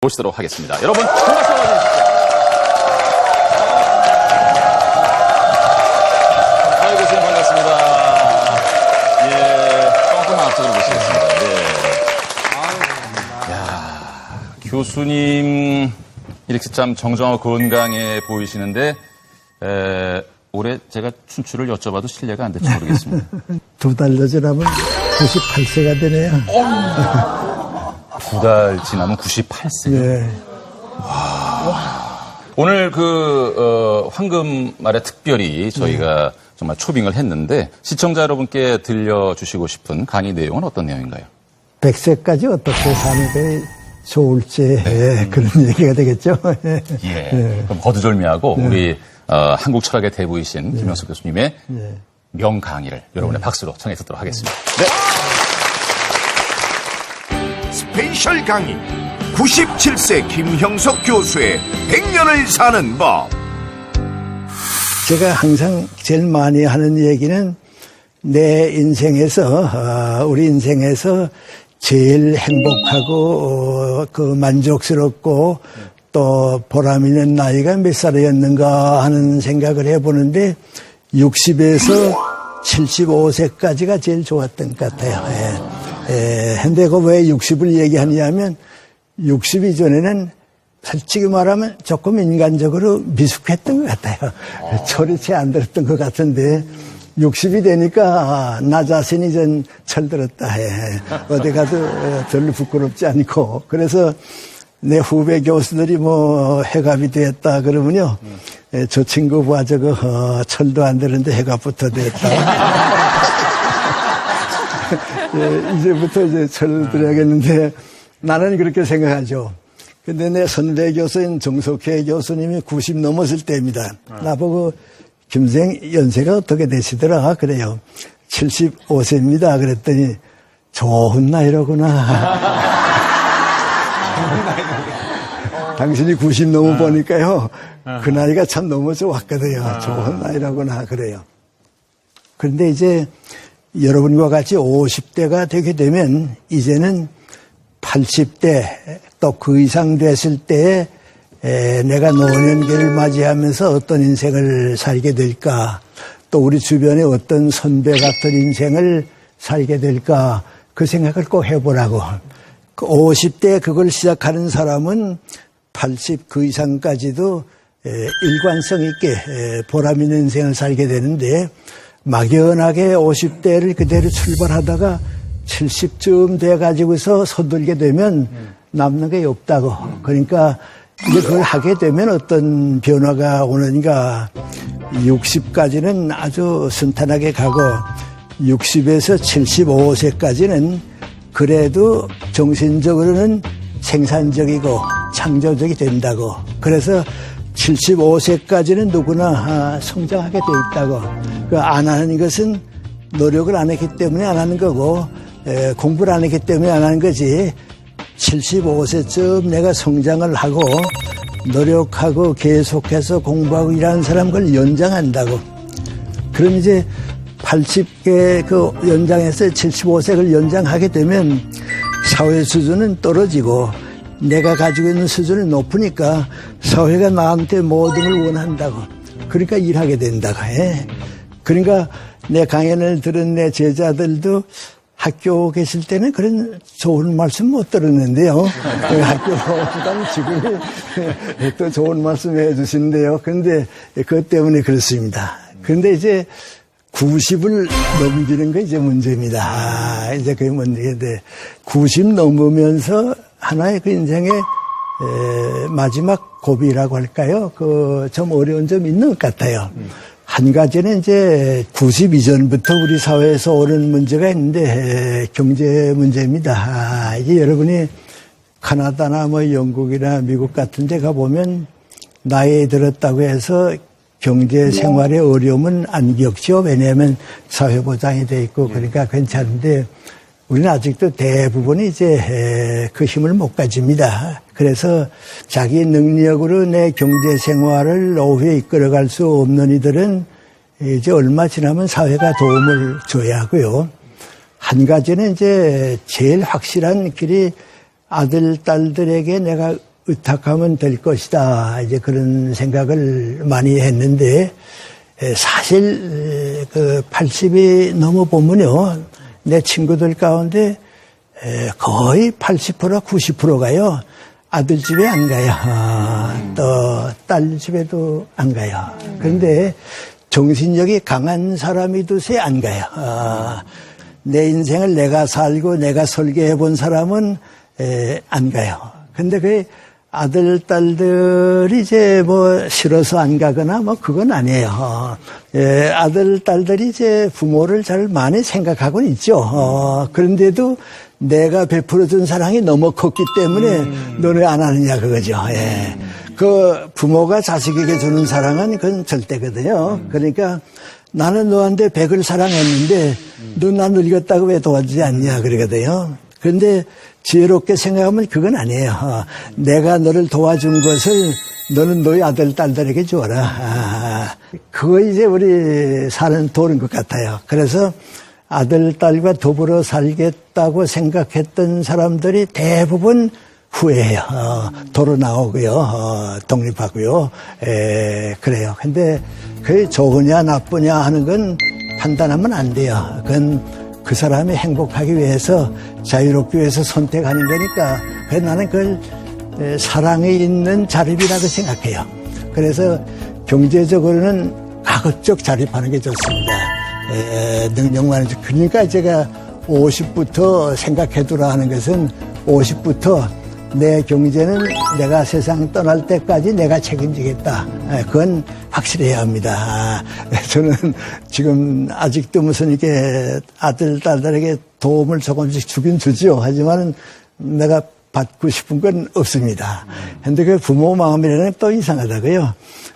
모시도록 하겠습니다. 여러분, 큰 박수 보내주십시오. 아이고, 선생님 반갑습니다. 예, 조금만 앞쪽으로 모시겠습니다. 네. 야, 교수님, 이렇게 참 정정하고 건강해 보이시는데, 올해 제가 춘추를 여쭤봐도 실례가 안 될지 모르겠습니다. 2달 더 지나면 98세가 되네요. 2달 지나면 98세. 네. 오늘 황금말에 특별히 저희가 정말 초빙을 했는데 시청자 여러분께 들려주시고 싶은 강의 내용은 어떤 내용인가요? 100세까지 어떻게 사는 게 좋을지 그런 얘기가 되겠죠. 예. 그럼 거두절미하고 우리 한국 철학의 대부이신 김영석 교수님의 명강의를 여러분의 박수로 청해 듣도록 하겠습니다. 네. 스페셜 강의 97세 김형석 교수의 100년을 사는 법. 제가 항상 제일 많이 하는 얘기는 내 인생에서 우리 인생에서 제일 행복하고 만족스럽고 또 보람 있는 나이가 몇 살이었는가 하는 생각을 해보는데 60에서 75세까지가 제일 좋았던 것 같아요. 근데 왜 60을 얘기하냐면 60 이전에는 솔직히 말하면 조금 인간적으로 미숙했던 것 같아요. 철이 채 안 들었던 것 같은데 60이 되니까 나 자신이 전 철들었다 해. 어디 가도 별로 부끄럽지 않고. 그래서 내 후배 교수들이 해갑이 됐다 그러면요. 저 친구 봐 저거 철도 안 되는데 해갑부터 됐다. 이제부터 이제 철 들어야겠는데 나는 그렇게 생각하죠. 근데 내 선배 교수인 정석회 교수님이 90 넘었을 때입니다. 나보고 김생 연세가 어떻게 되시더라? 그래요. 75세입니다. 그랬더니 좋은 나이로구나. 당신이 90 넘어 보니까요. 그 나이가 참 너무 좋았거든요. 좋은 나이라구나. 그래요. 그런데 이제 여러분과 같이 50대가 되게 되면 이제는 80대 또 그 이상 됐을 때 내가 노년기를 맞이하면서 어떤 인생을 살게 될까, 또 우리 주변에 어떤 선배 같은 인생을 살게 될까, 그 생각을 꼭 해보라고. 50대에 그걸 시작하는 사람은 80 그 이상까지도 일관성 있게 보람 있는 인생을 살게 되는데, 막연하게 50대를 그대로 출발하다가 70쯤 돼가지고서 서둘게 되면 남는 게 없다고. 그러니까 이제 그걸 하게 되면 어떤 변화가 오는가, 60까지는 아주 순탄하게 가고 60에서 75세까지는 그래도 정신적으로는 생산적이고 창조적이 된다고. 그래서 75세까지는 누구나 성장하게 돼 있다고. 안 하는 것은 노력을 안 했기 때문에 안 하는 거고, 공부를 안 했기 때문에 안 하는 거지. 75세쯤 내가 성장을 하고 노력하고 계속해서 공부하고 일하는 사람 그걸 연장한다고. 그럼 이제 80개 그 연장해서 75세를 연장하게 되면 사회 수준은 떨어지고 내가 가지고 있는 수준이 높으니까 사회가 나한테 모든 걸 원한다고. 그러니까 일하게 된다고 해. 그러니까 내 강연을 들은 내 제자들도 학교 계실 때는 그런 좋은 말씀 못 들었는데요. 학교보다는 지금이 또 좋은 말씀 해 주시는데요. 그런데 그것 때문에 그렇습니다. 그런데 이제 90을 넘기는 게 이제 문제입니다. 이제 그게 문제인데 90 넘으면서 하나의 그 인생의 마지막 고비라고 할까요? 좀 어려운 점이 있는 것 같아요. 한 가지는 이제 90 이전부터 우리 사회에서 오는 문제가 있는데 경제 문제입니다. 이게 여러분이 카나다나 영국이나 미국 같은 데 가보면 나이 들었다고 해서 경제 생활의 어려움은 안 겪죠. 왜냐하면 사회보장이 돼 있고 그러니까 괜찮은데 우리는 아직도 대부분이 이제 그 힘을 못 가집니다. 그래서 자기 능력으로 내 경제 생활을 노후에 이끌어갈 수 없는 이들은 이제 얼마 지나면 사회가 도움을 줘야 하고요. 한 가지는 이제 제일 확실한 길이 아들, 딸들에게 내가 의탁하면 될 것이다. 이제 그런 생각을 많이 했는데, 사실, 80이 넘어보면요. 내 친구들 가운데 거의 80%, 90%가요. 아들 집에 안 가요. 또 딸 집에도 안 가요. 그런데 정신력이 강한 사람이 두세 안 가요. 내 인생을 내가 살고 내가 설계해 본 사람은 안 가요. 근데 그 아들, 딸들이 이제 뭐 싫어서 안 가거나 뭐 그건 아니에요. 아들, 딸들이 이제 부모를 잘 많이 생각하고는 있죠. 그런데도 내가 베풀어준 사랑이 너무 컸기 때문에 너네 안 하느냐 그거죠. 예. 그 부모가 자식에게 주는 사랑은 그건 절대거든요. 그러니까 나는 너한테 100을 사랑했는데 너 나 늙었다고 왜 도와주지 않냐 그러거든요. 그런데 지혜롭게 생각하면 그건 아니에요. 내가 너를 도와준 것을 너는 너희 아들, 딸들에게 주어라. 그거 이제 우리 사는 도는 것 같아요. 그래서 아들, 딸과 더불어 살겠다고 생각했던 사람들이 대부분 후회해요. 도로 나오고요. 독립하고요. 그래요. 근데 그게 좋으냐 나쁘냐 하는 건 판단하면 안 돼요. 그건 그 사람이 행복하기 위해서 자유롭기 위해서 선택하는 거니까 나는 그걸 사랑이 있는 자립이라고 생각해요. 그래서 경제적으로는 가급적 자립하는 게 좋습니다. 능력만 그러니까 제가 50부터 생각해두라 하는 것은 50부터 내 경제는 내가 세상 떠날 때까지 내가 책임지겠다. 그건 확실해야 합니다. 저는 지금 아직도 무슨 이렇게 아들, 딸들에게 도움을 조금씩 주긴 주죠. 하지만 내가 받고 싶은 건 없습니다. 근데 그 부모 마음이라는 또 이상하다고요.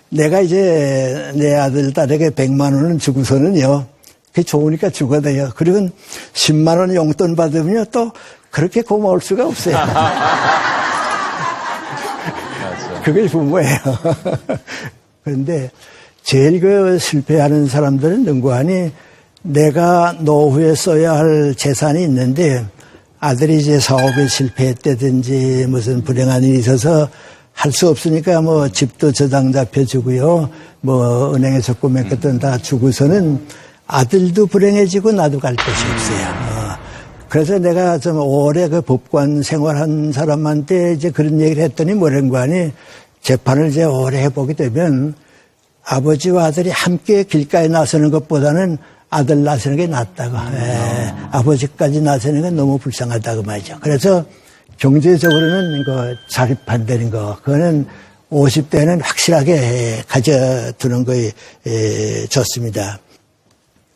내가 이제 내 아들, 딸에게 100만 원은 주고서는요. 그게 좋으니까 주거든요. 그리고 10만 원 용돈 받으면요. 또 그렇게 고마울 수가 없어요. 그게 부모예요. 그런데 제일 그 실패하는 사람들은 능구하니 내가 노후에 써야 할 재산이 있는데 아들이 이제 사업에 실패했다든지 무슨 불행한 일이 있어서 할 수 없으니까 뭐 집도 저당 잡혀주고요. 뭐 은행에 적금 했던 다 주고서는 아들도 불행해지고 나도 갈 곳이 없어요. 그래서 내가 좀 오래 그 법관 생활한 사람한테 이제 그런 얘기를 했더니 뭐라는 하니 재판을 이제 오래 해보게 되면 아버지와 아들이 함께 길가에 나서는 것보다는 아들 나서는 게 낫다고. 아버지까지 나서는 건 너무 불쌍하다고 말이죠. 그래서 경제적으로는 그 자립한다는 거, 그거는 50대는 확실하게 가져두는 거에 좋습니다.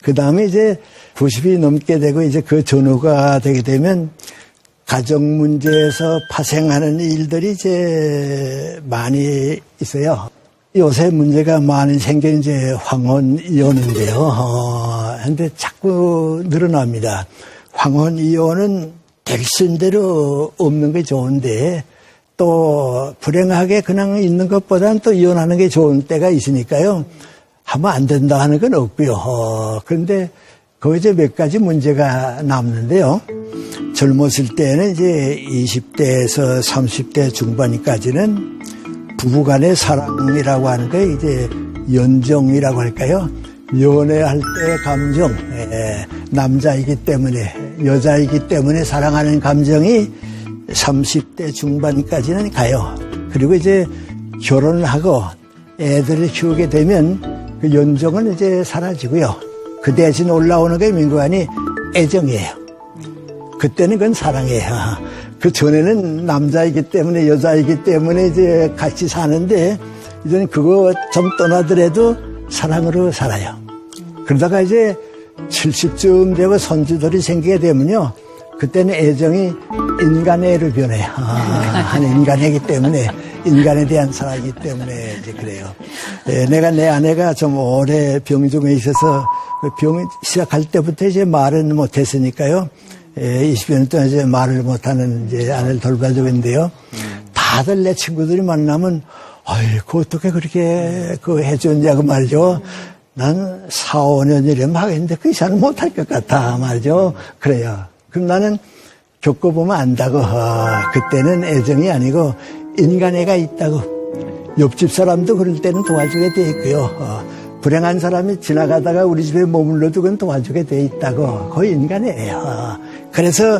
그 다음에 이제 90이 넘게 되고 이제 그 전후가 되게 되면 가정 문제에서 파생하는 일들이 이제 많이 있어요. 요새 문제가 많이 생긴 이제 황혼 이혼인데요. 근데 자꾸 늘어납니다. 황혼 이혼은 될순 대로 없는 게 좋은데 또 불행하게 그냥 있는 것보다는 또 이혼하는 게 좋은 때가 있으니까요. 하면 안 된다 하는 건 없고요. 그런데 거기 이제 몇 가지 문제가 남는데요. 젊었을 때는 이제 20대에서 30대 중반까지는 부부간의 사랑이라고 하는 게 이제 연정이라고 할까요? 연애할 때의 감정, 남자이기 때문에, 여자이기 때문에 사랑하는 감정이 30대 중반까지는 가요. 그리고 이제 결혼을 하고 애들을 키우게 되면 그 연정은 이제 사라지고요. 그 대신 올라오는 게 민구안이 애정이에요. 그때는 그건 사랑이에요. 그 전에는 남자이기 때문에 여자이기 때문에 이제 같이 사는데 이제는 그거 좀 떠나더라도 사랑으로 살아요. 그러다가 이제 70쯤 되고 손주들이 생기게 되면요. 그때는 애정이 인간의 애로 변해요. 한 인간이기 때문에 인간에 대한 사랑이기 때문에 이제 그래요. 내가 내 아내가 좀 오래 병중에 있어서 병 시작할 때부터 이제 말은 못했으니까요. 20여 년 동안 이제 말을 못하는 이제 아내를 돌봐주고 있는데요. 다들 내 친구들이 만나면 아이고 어떻게 그렇게 해줬냐고 말이죠. 난 4, 5년 이래면 하겠는데 그 이상은 못할 것 같아 말이죠. 그래요. 그럼 나는 겪어보면 안다고. 그때는 애정이 아니고 인간애가 있다고. 옆집 사람도 그럴 때는 도와주게 돼 있고요. 불행한 사람이 지나가다가 우리 집에 머물러도 그건 도와주게 돼 있다고. 거의 인간애예요. 그래서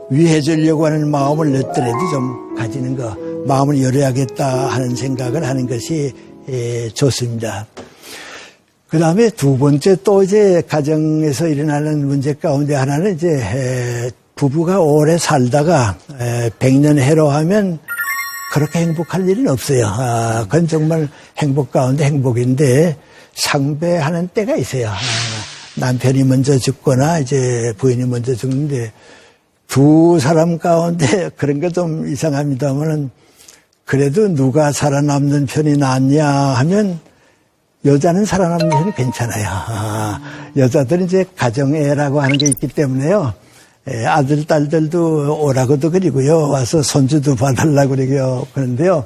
위해주려고 하는 마음을 늦더라도 좀 가지는 거, 마음을 열어야겠다 하는 생각을 하는 것이 좋습니다. 그 다음에 두 번째 또 이제 가정에서 일어나는 문제 가운데 하나는 이제 부부가 오래 살다가 100년 해로하면 그렇게 행복할 일은 없어요. 그건 정말 행복 가운데 행복인데 상배하는 때가 있어요. 남편이 먼저 죽거나 이제 부인이 먼저 죽는데 두 사람 가운데 그런 거 좀 이상합니다만은 그래도 누가 살아남는 편이 낫냐 하면 여자는 살아남는 편이 괜찮아요. 여자들은 이제 가정애라고 하는 게 있기 때문에요. 아들, 딸들도 오라고도 그리고요. 와서 손주도 봐달라고 그러고요. 그런데요.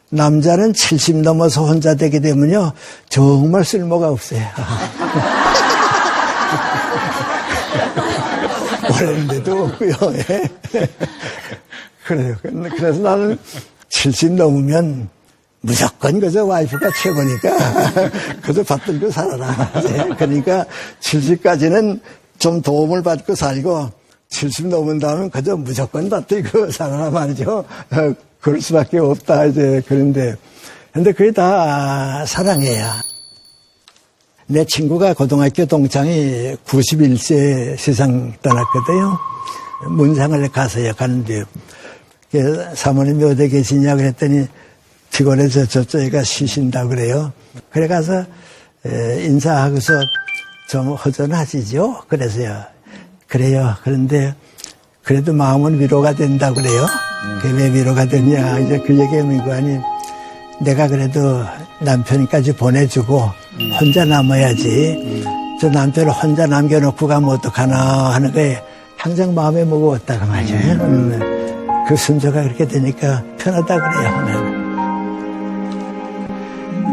남자는 70 넘어서 혼자 되게 되면요. 정말 쓸모가 없어요. 오랬는데도 없고요. 예. 그래요. 그래서 나는 70 넘으면 무조건 그저 와이프가 최고니까 그저 받들고 살아라. 그러니까 70까지는 좀 도움을 받고 살고 70 넘은 다음은 그저 무조건 받들고 살아라 말이죠. 그럴 수밖에 없다 이제 그런데 근데 그게 다 사랑이에요. 내 친구가 고등학교 동창이 91세 세상 떠났거든요. 문상을 가서요 가는데 사모님이 어디 계시냐 그랬더니 피곤해서 저쪽에가 쉬신다고 그래요. 그래 가서 인사하고서 좀 허전하시죠? 그래서요. 그래요. 그런데 그래도 마음은 위로가 된다고 그래요. 그게 왜 위로가 되냐. 이제 그 얘기하는 거 아니. 내가 그래도 남편까지 보내주고 혼자 남아야지. 저 남편을 혼자 남겨놓고 가면 어떡하나 하는 거에 항상 마음에 무거웠다고 말이에요. 그 순서가 그렇게 되니까 편하다 그래요.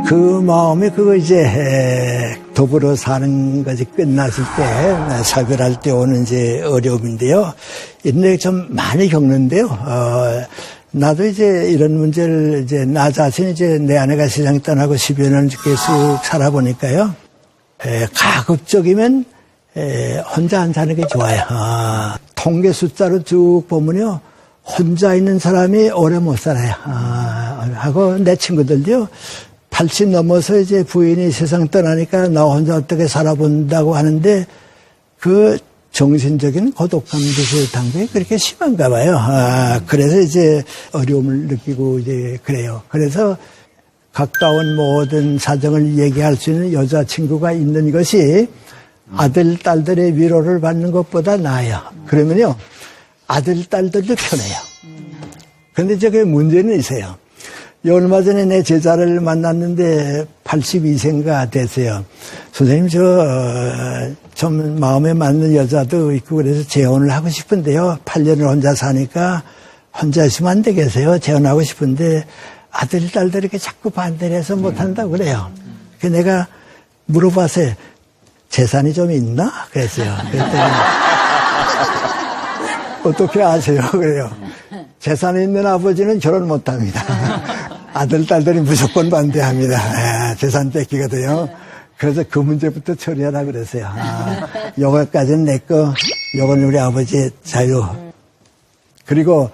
그 마음이 그거 이제 더불어 사는 것이 끝났을 때 사별할 때 오는 이제 어려움인데요. 이런 좀 많이 겪는데요. 나도 이제 이런 문제를 이제 나 자신이 이제 내 아내가 세상 떠나고 10여 년 이렇게 쑥 살아보니까요. 가급적이면 혼자 안 사는 게 좋아요. 통계 숫자로 쭉 보면요. 혼자 있는 사람이 오래 못 살아요. 하고 내 친구들도요. 80 넘어서 이제 부인이 세상 떠나니까 나 혼자 어떻게 살아본다고 하는데 그 정신적인 고독감 비슷한 게 그렇게 심한가 봐요. 그래서 이제 어려움을 느끼고 이제 그래요. 그래서 가까운 모든 사정을 얘기할 수 있는 여자친구가 있는 것이 아들, 딸들의 위로를 받는 것보다 나아요. 그러면요. 아들, 딸들도 편해요. 그런데 이제 그 문제는 있어요. 얼마 전에 내 제자를 만났는데 82세인가 됐어요. 선생님 좀 마음에 맞는 여자도 있고 그래서 재혼을 하고 싶은데요. 8년을 혼자 사니까 혼자 있으면 안 되겠어요. 재혼하고 싶은데 아들, 딸들이 이렇게 자꾸 반대를 해서 못한다고 그래요. 그래서 내가 물어봤어요. 재산이 좀 있나? 그랬어요. 그랬더니 어떻게 아세요? 그래요. 재산이 있는 아버지는 결혼 못합니다. 아들, 딸들이 무조건 반대합니다. 재산 뺏기거든요. 그래서 그 문제부터 처리하라 그랬어요. 요거까지는 내 거, 요건 우리 아버지의 자유. 그리고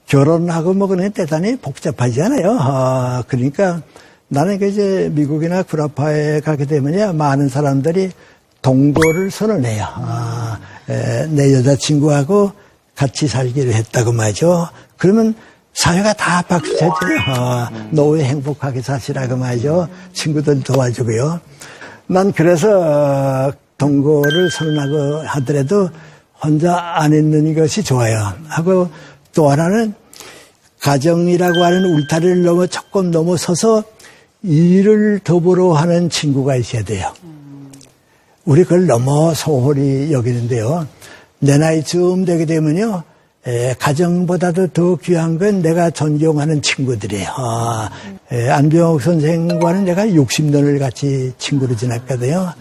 결혼하고 뭐 그런 게 대단히 복잡하지 않아요. 그러니까 나는 이제 미국이나 구라파에 가게 되면요. 많은 사람들이 동거를 선언해요. 내 여자친구하고 같이 살기로 했다고 말이죠. 그러면 사회가 다 박수 쳐줘요. 노후에 행복하게 사시라고 말이죠. 친구들 도와주고요. 난 그래서 동거를 선언하고 하더라도 혼자 안 있는 것이 좋아요. 하고 또 하나는 가정이라고 하는 울타리를 조금 넘어서서 일을 더불어 하는 친구가 있어야 돼요. 우리 그걸 너무 소홀히 여기는데요. 내 나이쯤 되게 되면요. 가정보다도 더 귀한 건 내가 존경하는 친구들이에요. 안병옥 선생과는 내가 60년을 같이 친구로 지냈거든요.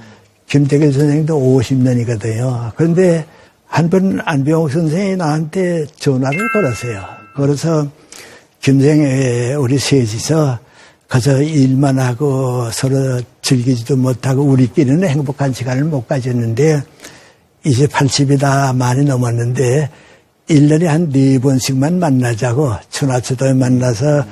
김태길 선생도 50년이거든요. 그런데 한 번 안병옥 선생이 나한테 전화를 걸었어요. 걸어서 김생에 우리 셋이서 그저 일만 하고 서로 즐기지도 못하고 우리끼리는 행복한 시간을 못 가졌는데 이제 80이 다 많이 넘었는데 1년에 한 4번씩만 만나자고 천하초도에 만나서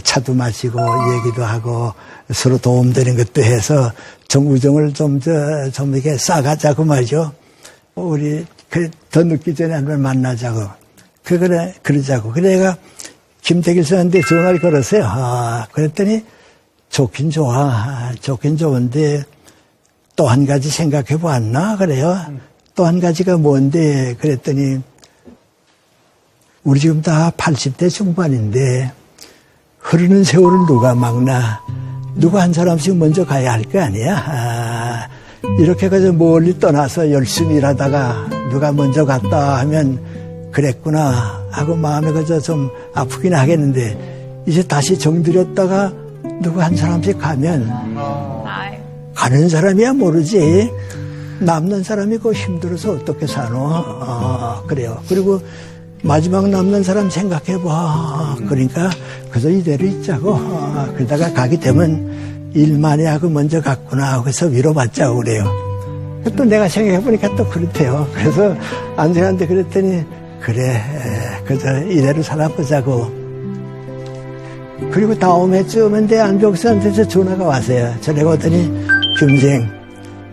차도 마시고 얘기도 하고 서로 도움되는 것도 해서 좀 우정을 좀 이렇게 쌓아가자고 말이죠. 우리 더 늦기 전에 한번 만나자고. 그러자고. 그래가 김태길 선생한테 전화를 걸었어요. 그랬더니 좋긴 좋아. 좋긴 좋은데 또 한 가지 생각해 보았나? 그래요. 또 한 가지가 뭔데? 그랬더니 우리 지금 다 80대 중반인데 흐르는 세월을 누가 막나? 누가 한 사람씩 먼저 가야 할 거 아니야? 이렇게 그저 멀리 떠나서 열심히 일하다가 누가 먼저 갔다 하면 그랬구나 하고 마음에 그저 좀 아프긴 하겠는데 이제 다시 정들였다가 누가 한 사람씩 가면 가는 사람이야 모르지 남는 사람이 그 힘들어서 어떻게 사노? 그래요. 그리고 마지막 남는 사람 생각해봐. 그러니까 그저 이대로 있자고. 그러다가 가게 되면 일 많이 하고 먼저 갔구나. 그래서 위로받자고 그래요. 또 내가 생각해보니까 또 그렇대요. 그래서 안생한테 그랬더니 그래 그저 이대로 살아보자고. 그리고 다음 해쯤은 내 안병수한테서 전화가 왔어요. 전화가 오더니 김생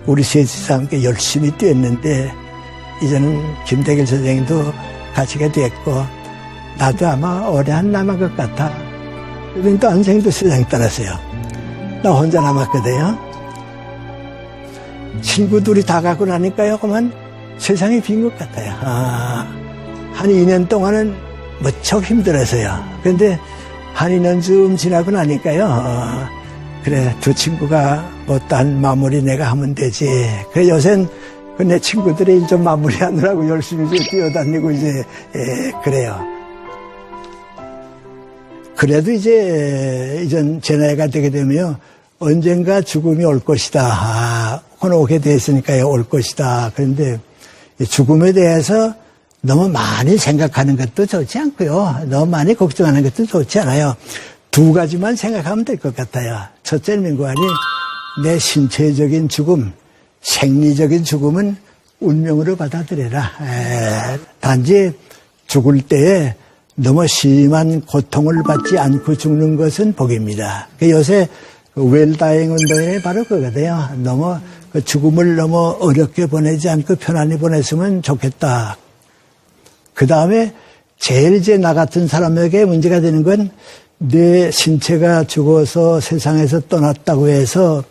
우리 셋이서 함께 열심히 뛰었는데 이제는 김태길 선생님도 가시게 됐고 나도 아마 오래 안 남은 것 같아. 그러더니 또 안생도 세상 떠났어요. 나 혼자 남았거든요. 친구들이 다 가고 나니까요 그만 세상이 빈 것 같아요. 한 2년 동안은 무척 힘들었어요. 그런데 한 2년쯤 지나고 나니까요 그래 두 친구가 못한 마무리 내가 하면 되지. 그래 요샌 내 친구들이 일 좀 마무리하느라고 열심히 좀 뛰어다니고 이제 그래요. 그래도 이젠 제 나이가 되게 되면 언젠가 죽음이 올 것이다. 혹은 오게 됐으니까요 올 것이다. 그런데 죽음에 대해서 너무 많이 생각하는 것도 좋지 않고요. 너무 많이 걱정하는 것도 좋지 않아요. 두 가지만 생각하면 될 것 같아요. 첫째는 민구아니 내 신체적인 죽음, 생리적인 죽음은 운명으로 받아들여라. 단지 죽을 때에 너무 심한 고통을 받지 않고 죽는 것은 복입니다. 요새 웰다잉 운동이 바로 그거거든요. 너무 죽음을 너무 어렵게 보내지 않고 편안히 보냈으면 좋겠다. 그 다음에 제일 이제 나 같은 사람에게 문제가 되는 건 내 신체가 죽어서 세상에서 떠났다고 해서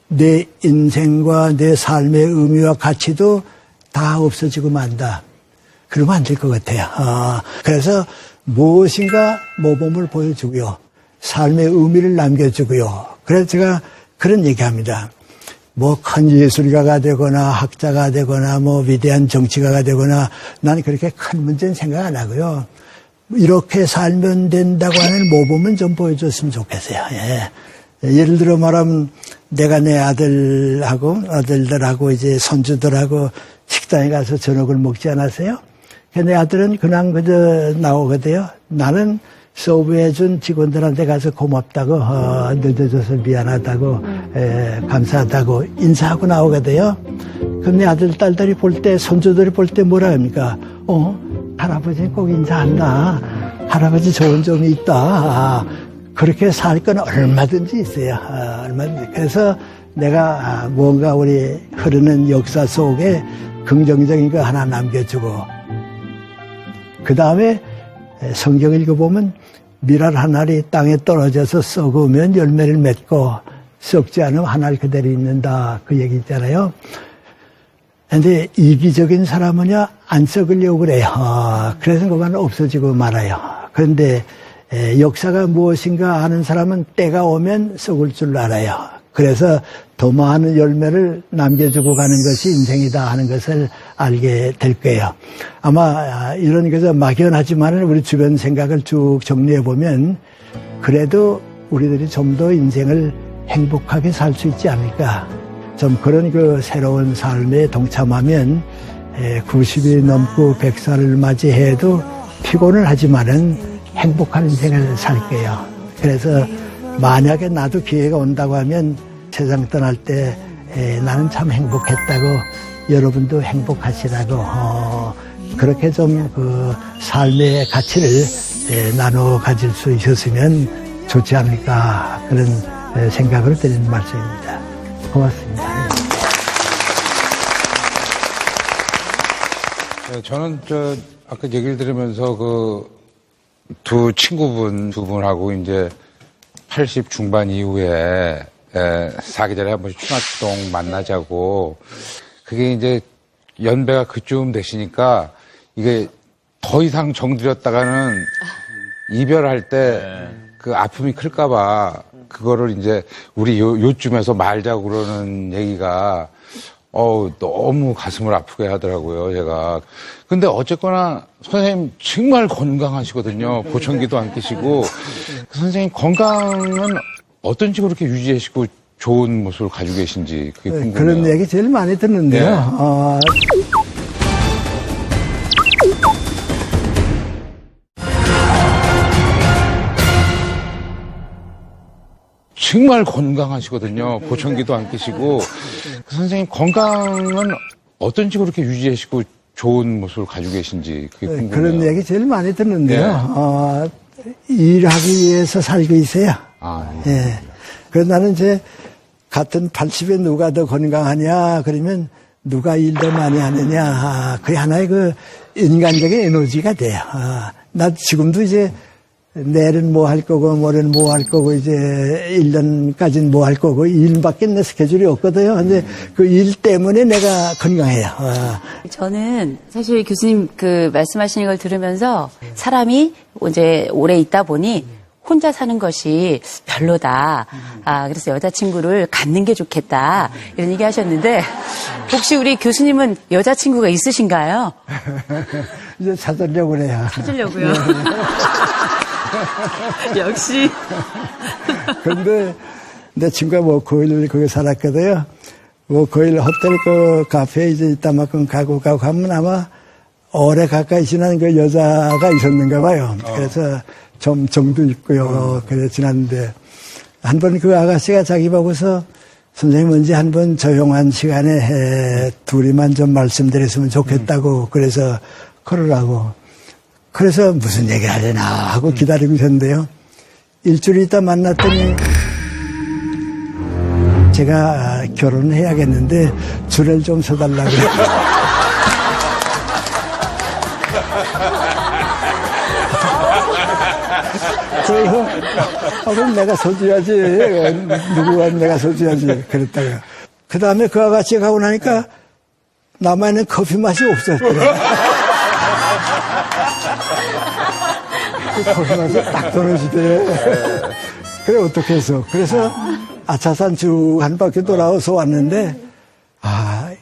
내 인생과 내 삶의 의미와 가치도 다 없어지고 만다. 그러면 안 될 것 같아요. 그래서 무엇인가 모범을 보여주고요. 삶의 의미를 남겨주고요. 그래서 제가 그런 얘기합니다. 뭐 큰 예술가가 되거나 학자가 되거나 뭐 위대한 정치가가 되거나 나는 그렇게 큰 문제는 생각 안 하고요. 이렇게 살면 된다고 하는 모범은 좀 보여줬으면 좋겠어요. 예를 들어 말하면 내가 내 아들들하고 이제 손주들하고 식당에 가서 저녁을 먹지 않았어요? 내 아들은 그냥 그저 나오거든요. 나는 서브해준 직원들한테 가서 고맙다고, 늦어져서 미안하다고, 감사하다고 인사하고 나오거든요. 그럼 내 아들, 딸들이 볼 때, 손주들이 볼 때 뭐라 합니까? 할아버지는 꼭 인사한다. 할아버지 좋은 점이 있다. 그렇게 살 건 얼마든지 있어요. 얼마든지. 그래서 내가 뭔가 우리 흐르는 역사 속에 긍정적인 거 하나 남겨주고, 그 다음에 성경 읽어보면 밀알 한 알이 땅에 떨어져서 썩으면 열매를 맺고 썩지 않으면 한 알 그대로 있는다. 그 얘기 있잖아요. 그런데 이기적인 사람은요 안 썩으려고 그래요. 그래서 그만 없어지고 말아요. 그런데 역사가 무엇인가 아는 사람은 때가 오면 썩을 줄 알아요. 그래서 더 많은 열매를 남겨주고 가는 것이 인생이다 하는 것을 알게 될 거예요. 아마 이런 것은 막연하지만 우리 주변 생각을 쭉 정리해 보면 그래도 우리들이 좀 더 인생을 행복하게 살 수 있지 않을까. 좀 그런 그 새로운 삶에 동참하면 90이 넘고 100살을 맞이해도 피곤을 하지만은 행복한 인생을 살게요. 그래서 만약에 나도 기회가 온다고 하면 세상 떠날 때 나는 참 행복했다고 여러분도 행복하시라고 그렇게 좀 그 삶의 가치를 나눠 가질 수 있었으면 좋지 않을까 그런 생각을 드리는 말씀입니다. 고맙습니다. 저는 아까 얘기를 들으면서 그 두 친구분 두 분하고 이제 80 중반 이후에 사계절에 한 번씩 춘화동 만나자고 그게 이제 연배가 그쯤 되시니까 이게 더 이상 정들였다가는 이별할 때 그 아픔이 클까봐 그거를 이제 우리 요쯤에서 말자고 그러는 얘기가 너무 가슴을 아프게 하더라고요, 제가. 근데 어쨌거나 선생님 정말 건강하시거든요. 보청기도 안 끼시고. 선생님 건강은 어떤지 그렇게 유지하시고 좋은 모습을 가지고 계신지 그게 궁금해요. 그런 얘기 제일 많이 듣는데요. 정말 건강하시거든요. 보청기도 안 끼시고. 선생님 건강은 어떤지 그렇게 유지하시고 좋은 모습을 가지고 계신지 그게 궁금해요. 그런 얘기 제일 많이 듣는데요. 일하기 위해서 살고 있어요. 예. 그래서 나는 이제 같은 80에 누가 더 건강하냐 그러면 누가 일 더 많이 하느냐 그게 하나의 그 인간적인 에너지가 돼요. 나 지금도 이제 내일은 뭐 할 거고 모레는 뭐 할 거고 이제 1년까지는 뭐 할 거고 일밖에 내 스케줄이 없거든요. 근데 그 일 때문에 내가 건강해요. 저는 사실 교수님 그 말씀하시는 걸 들으면서 사람이 이제 오래 있다 보니 혼자 사는 것이 별로다. 그래서 여자친구를 갖는 게 좋겠다. 이런 얘기 하셨는데 혹시 우리 교수님은 여자친구가 있으신가요? 이제 찾으려고 그래요. 찾으려고요. 역시. 근데 내 친구가 뭐 거일 거기 살았거든요. 뭐 거일 호텔 그 카페에 이제 이따만큼 가고 하면 아마 오래 가까이 지난 그 여자가 있었는가 봐요. 그래서 좀 정도 있고요. 그래 지났는데 한 번 그 아가씨가 자기 보고서 선생님 언제 한번 조용한 시간에 둘이만 좀 말씀드렸으면 좋겠다고 그래서 그러라고. 그래서 무슨 얘기 하려나 하고 기다리고 있었는데요. 일주일 있다 만났더니 제가 결혼을 해야겠는데 줄을 좀 서달라고. 그래서 그럼 내가 서줘야지. 누구가 내가 서줘야지. 그랬다가. 그 다음에 그와 같이 가고 나니까 남아있는 커피 맛이 없었더래. 커피 맛이 딱 떨어지대. 그래, 어떻게 해서. 그래서 아차산 쭉 한 바퀴 돌아서 왔는데,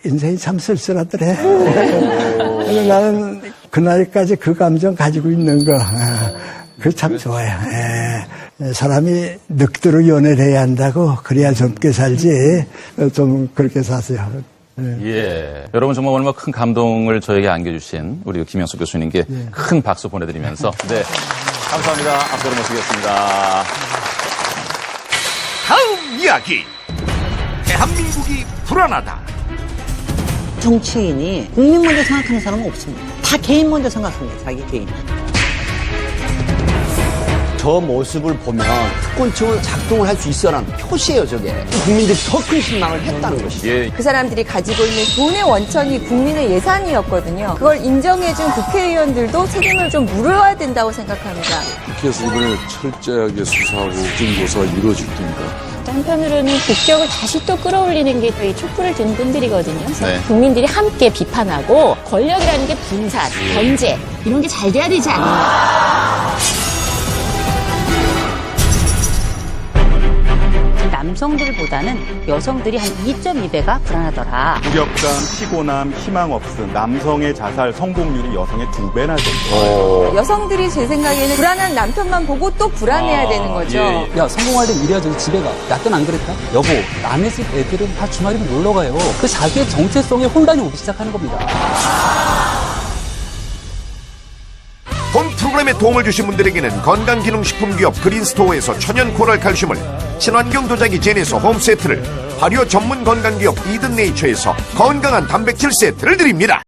인생이 참 쓸쓸하더래. 그래서 나는 그날까지 그 감정 가지고 있는 거. 그게 참 좋아요. 사람이 늙도록 연애를 해야 한다고 그래야 젊게 살지 좀 그렇게 사세요. 예. 여러분 정말 오늘 큰 감동을 저에게 안겨주신 우리 김영석 교수님께 큰 박수 보내드리면서 네. 감사합니다. 앞으로 모시겠습니다. 다음 이야기. 대한민국이 불안하다. 정치인이 국민 먼저 생각하는 사람은 없습니다. 다 개인 먼저 생각합니다. 자기 개인. 저 모습을 보면 특권층을 작동을 할 수 있어라는 표시예요, 저게. 국민들이 더 큰 실망을 했다는 것이죠. 예. 그 사람들이 가지고 있는 돈의 원천이 국민의 예산이었거든요. 그걸 인정해준 국회의원들도 책임을 좀 물어야 된다고 생각합니다. 국회에서 이번에 철저하게 수사하고 국정조사가 이루어질 겁니다. 한편으로는 국격을 다시 또 끌어올리는 게 이 촛불을 든 분들이거든요. 그래서 네. 국민들이 함께 비판하고 권력이라는 게 분산, 견제 이런 게 잘 돼야 되지 않나. 남성들보다는 여성들이 한 2.2배가 불안하더라. 무력감, 피곤함, 희망 없음, 남성의 자살 성공률이 여성의 2배나 됩니다. 여성들이 제 생각에는 불안한 남편만 보고 또 불안해야 되는 거죠. 예. 야, 성공하려면 이래야지 집에 가. 야, 때는 안 그랬다? 여보, 남의 집 애들은 다 주말이면 놀러 가요. 그 자기의 정체성에 혼란이 오기 시작하는 겁니다. 본 프로그램 프로그램에 도움을 주신 분들에게는 건강기능식품기업 그린스토어에서 천연 코랄 칼슘을, 친환경 도자기 젠에서 홈세트를, 발효 전문 건강기업 이든네이처에서 건강한 단백질 세트를 드립니다.